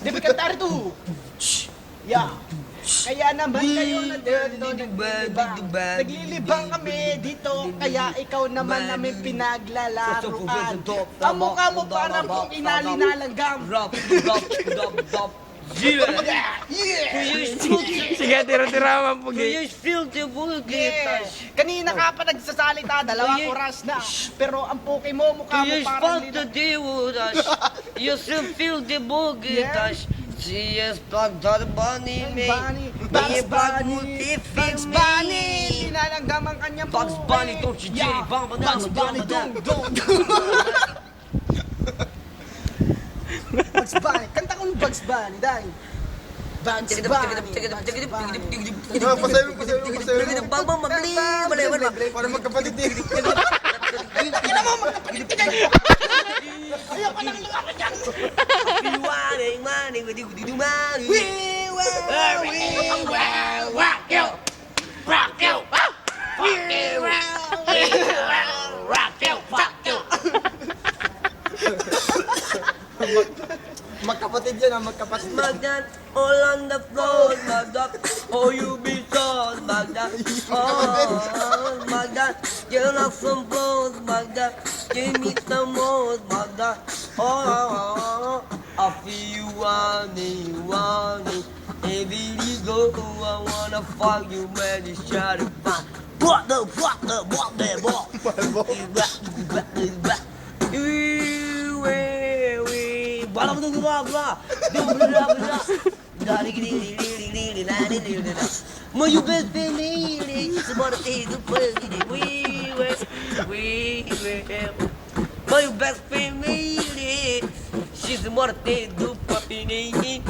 Debe cantare tu. Yeah. Kaya naman kayo na dito naglilibang. Naglilibang kami dito, kaya ikaw naman namin pinaglalaruan. Ang mukha mo para pong inalinalanggam. Sige, tira-tira man po. Yes. Kanina ka pa nagsasalita, 2 oras na. Pero ang puki mo, mukha mo parang You still feel the boogie. She is plugged to the bunny, Bugs Bunny, pinalanggang ang kanyang Bugs Bunny, don't you jelly bomb, Bugs Bunny, don't. Bugs Bunny, kanta ko ng Bugs Bunny, dahil. Bugs Bunny. Para magkapatid din. Kailan mo magkapatid ka dyan? Ayaw ka nang lumapit dyan. Magkapatid yan, magkapatid. Magdan, all on the floor, Magdan, oh you be so, Magdan, oh, Magdan, you knock some blows, Magdan, give me some more, Magdan, oh, I feel you want it, every you go, I wanna fuck you when you try to find, what the, Mo you best family, semua itu pergi Mo you best family, she's more itu pergi.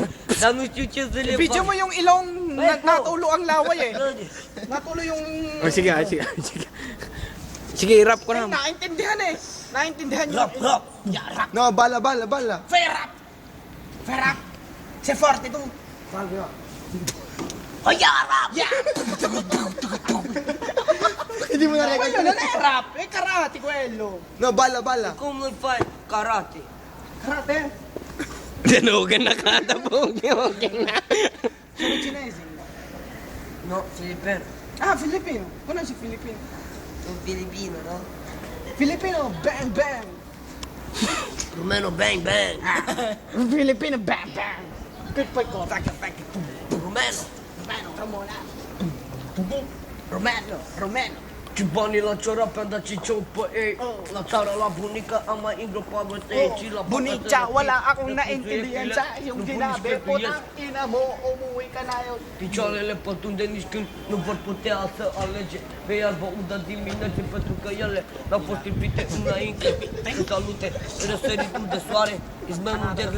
Namu cucu zile. Video mo yung ilong natulo ang laway eh. Natulo yung... Sige. Sige, rap ko na. Naintindihan eh. Naintindihan yun. Rap. Yeah, rap. No, bala. Fair rap. Si 42. Oh yeah, rap. Yeah. Hindi mo Ano na-record. yun? Ano yung rap? Eh, karate, kwelo. No, bala. Kung fight karate. Karate? Danugan na kada po. Okay na. Sino Chinese? No, Filipino. Ah, Filipino. Kuno si Filipino. Yung Filipino, no? Filipino, bang bang. Romano bang bang. Filipino, bang bang. Pitpay ko. Romano. Romano. Chibani la chora panda chichopa La cara la bunika ama ingro pabate chila Bunica, wala akong naintindihan sa iyong ginabi. Putang ina mo, umuwi ka na yun. Tichale le patunde niskin nu vor putea să alege Pe iarbă uda dimineață pentru că ele n-au fost iubite înainte Salute, răsăritul de soare Izmenul de